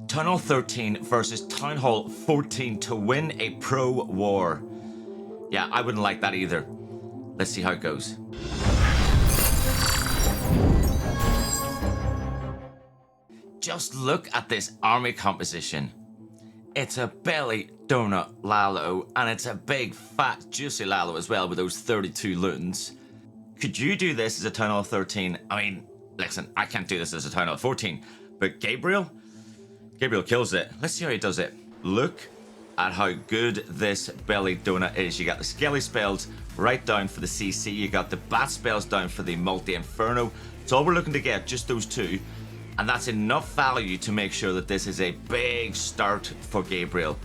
Town Hall 13 versus Town Hall 14 to win a pro war. Yeah, I wouldn't like that either. Let's see how it goes. Just look at this army composition. It's a Belly Donut Lalo, and it's a big, fat, juicy Lalo as well with those 32 loons. Could you do this as a Town Hall 13? I mean, listen, I can't do this as a Town Hall 14, but Gabriel kills it. Let's see how he does it. Look at how good this Belly Donut is. You got the Skelly spells right down for the CC. You got the Bat spells down for the Multi-Inferno. So all we're looking to get, just those two. And that's enough value to make sure that this is a big start for Gabriel.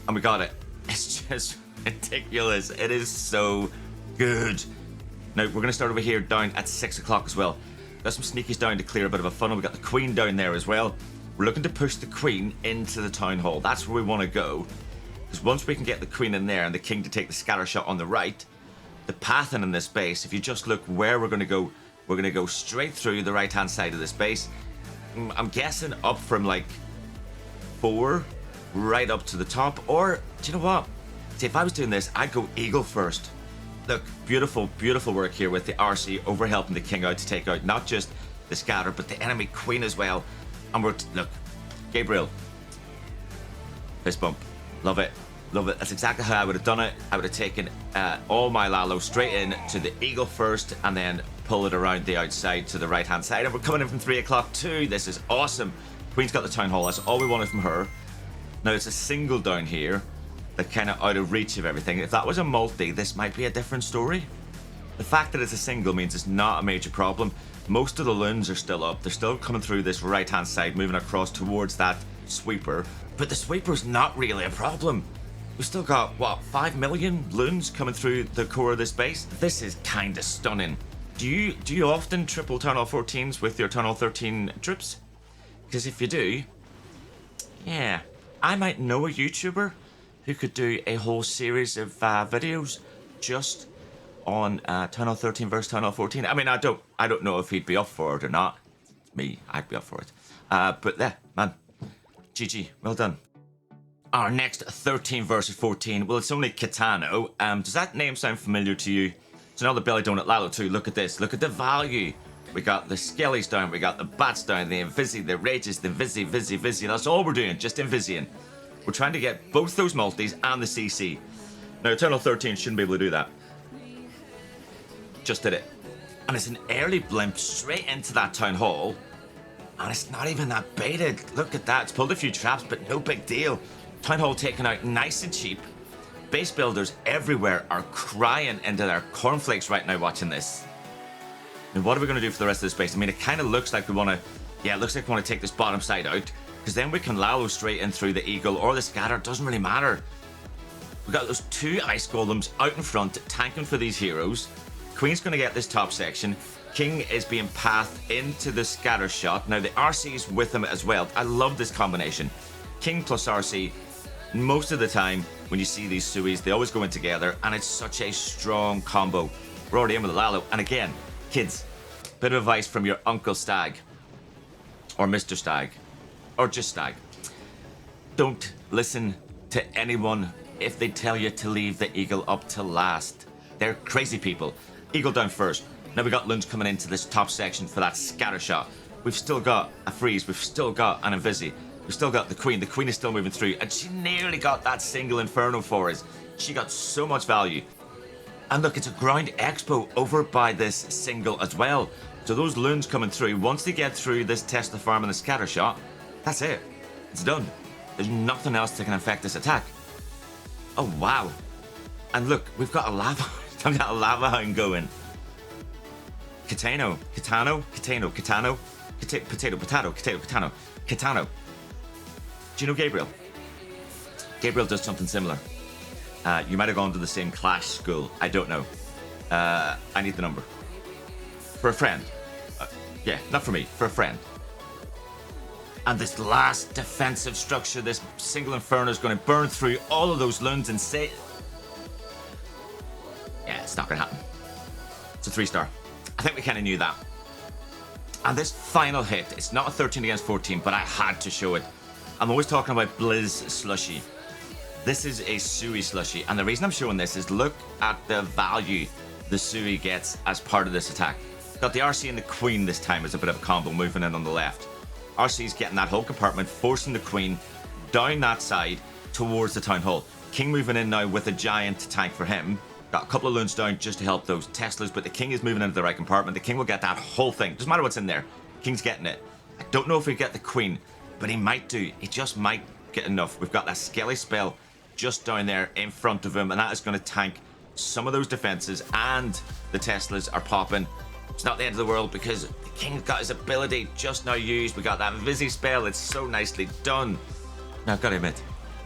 And we got it. It's just ridiculous. It is so good. Now, we're going to start over here down at 6 o'clock as well. Got some sneakies down to clear a bit of a funnel. We got the Queen down there as well. We're looking to push the Queen into the Town Hall. That's where we want to go. Because once we can get the Queen in there and the King to take the scatter shot on the right, the pathing in this base, if you just look where we're going to go straight through the right-hand side of this base. I'm guessing up from like 4 right up to the top. Or, do you know what? See, if I was doing this, I'd go Eagle first. Look, beautiful, beautiful work here with the RC over helping the King out to take out not just the scatter, but the enemy Queen as well. And look, Gabriel, fist bump, love it, love it. That's exactly how I would have done it. I would have taken all my Lalo straight in to the Eagle first, and then pull it around the outside to the right hand side. And we're coming in from 3 o'clock too. This is awesome. Queen's got the Town Hall. That's all we wanted from her. Now it's a single down here, that kind of out of reach of everything. If that was a multi, this might be a different story. The fact that it's a single means it's not a major problem. Most of the loons are still up. They're still coming through this right-hand side, moving across towards that sweeper. But the sweeper's not really a problem. We've still got, what, 5 million loons coming through the core of this base? This is kind of stunning. Do you often triple Town Hall 14s with your Town Hall 13 troops? Because if you do, yeah, I might know a YouTuber who could do a whole series of videos just on Town Hall 13 versus Town Hall 14. I mean, I don't know if he'd be up for it or not. Me, I'd be up for it. But yeah, man, GG, well done. Our next 13 versus 14, well, it's only Kitano. Does that name sound familiar to you? So now the Belly Donut Lalo too. Look at this. Look at the value. We got the Skellies down. We got the Bats down. The Invisi, the Rages, the Visi. That's all we're doing. Just Invisiing. We're trying to get both those multis and the CC. Now, Eternal 13 shouldn't be able to do that. Just did it. And it's an early blimp straight into that Town Hall. And it's not even that baited. Look at that. It's pulled a few traps, but no big deal. Town Hall taken out nice and cheap. Base builders everywhere are crying into their cornflakes right now watching this. And what are we going to do for the rest of this base? I mean, it kind of looks like we want to... Yeah, it looks like we want to take this bottom side out. Because then we can Lalo straight in through the Eagle or the Scatter. It doesn't really matter. We've got those 2 Ice Golems out in front, tanking for these heroes. Queen's going to get this top section. King is being pathed into the Scatter shot. Now, the RC is with him as well. I love this combination. King plus RC. Most of the time, when you see these Suis, they always go in together, and it's such a strong combo. We're already in with the Lalo. And again, kids, bit of advice from your Uncle Stag. Or Mr. Stag. Or just Stag. Don't listen to anyone if they tell you to leave the Eagle up till last. They're crazy people. Eagle down first. Now we got loons coming into this top section for that scatter shot. We've still got a freeze. We've still got an Invisi. We've still got the Queen. The Queen is still moving through. And she nearly got that single Inferno for us. She got so much value. And look, it's a ground expo over by this single as well. So those loons coming through, once they get through this Tesla farm and the scatter shot, that's it. It's done. There's nothing else that can affect this attack. Oh, wow. And look, we've got a lava. We've got a lava hound going. Kitano. Do you know Gabriel? Gabriel does something similar. You might have gone to the same Clash school. I don't know. I need the number. For a friend. Yeah, not for me. For a friend. And this last defensive structure, this single Inferno is going to burn through all of those loons and say... Yeah, it's not going to happen. It's a 3-star. I think we kind of knew that. And this final hit, it's not a 13 against 14, but I had to show it. I'm always talking about Blizz Slushy. This is a Sui Slushy, and the reason I'm showing this is look at the value the Sui gets as part of this attack. Got the RC and the Queen this time as a bit of a combo moving in on the left. RC's getting that whole compartment, forcing the Queen down that side towards the Town Hall. King moving in now with a giant tank for him. Got a couple of loons down just to help those Teslas, but the King is moving into the right compartment. The King will get that whole thing. Doesn't matter what's in there. King's getting it. I don't know if he'll get the Queen, but he might do. He just might get enough. We've got that Skelly spell just down there in front of him, and that is going to tank some of those defenses, and the Teslas are popping. It's not the end of the world because the King's got his ability just now used. We got that Vizzy spell. It's so nicely done. Now, I've got to admit,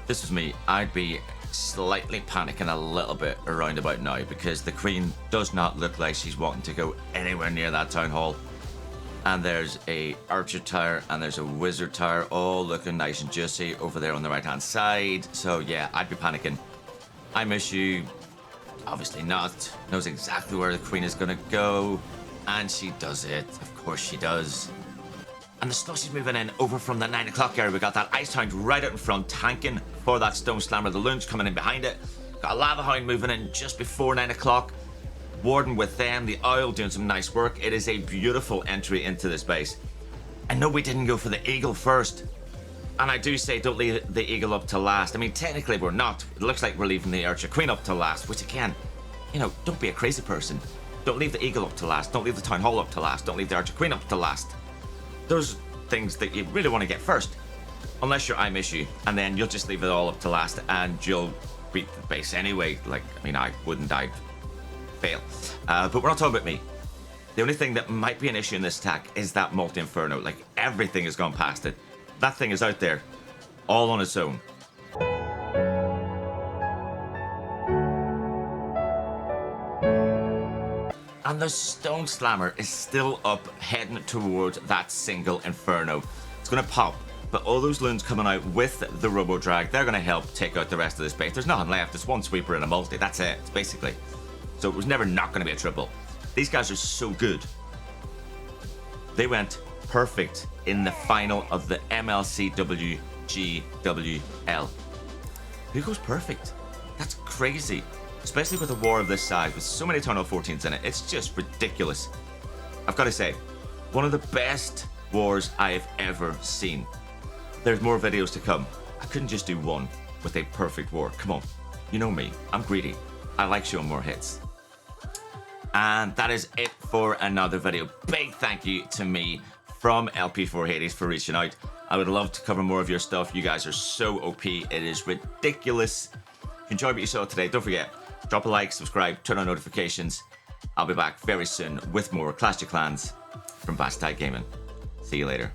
this was me. I'd be slightly panicking a little bit around about now because the Queen does not look like she's wanting to go anywhere near that Town Hall. And there's a Archer Tower and there's a Wizard Tower, all looking nice and juicy over there on the right hand side. So yeah, I'd be panicking. I miss you. Obviously not. Knows exactly where the Queen is gonna go. And she does it. Of course she does. And the Slushy's moving in over from the 9 o'clock area. We got that Ice Hound right out in front, tanking for that Stone Slammer. The Loon's coming in behind it. Got a Lava Hound moving in just before 9 o'clock. Warden with them, the Owl doing some nice work. It is a beautiful entry into this base. I know we didn't go for the Eagle first. And I do say don't leave the Eagle up to last. I mean, technically we're not. It looks like we're leaving the Archer Queen up to last, which again, you know, don't be a crazy person. Don't leave the Eagle up to last. Don't leave the Town Hall up to last. Don't leave the Archer Queen up to last. Those things that you really want to get first. Unless you're I Miss You, and then you'll just leave it all up to last and you'll beat the base anyway. Like, I mean, I wouldn't, I'd fail. But we're not talking about me. The only thing that might be an issue in this attack is that Multi-Inferno. Like, everything has gone past it. That thing is out there, all on its own. And the Stone Slammer is still up, heading towards that single Inferno. It's going to pop, but all those loons coming out with the Robo Drag, they're going to help take out the rest of this base. There's nothing left. It's one sweeper and a multi. That's it, basically. So it was never not going to be a triple. These guys are so good. They went perfect in the final of the Mlcw GWL. Who goes perfect? That's crazy. Especially with a war of this size, with so many Town Hall 14s in it. It's just ridiculous. I've got to say, one of the best wars I have ever seen. There's more videos to come. I couldn't just do one with a perfect war. Come on. You know me. I'm greedy. I like showing more hits. And that is it for another video. Big thank you to me from LP4 Hades for reaching out. I would love to cover more of your stuff. You guys are so OP. It is ridiculous. If you enjoyed what you saw today, don't forget, drop a like, subscribe, turn on notifications. I'll be back very soon with more Clash of Clans from BadStag Gaming. See you later.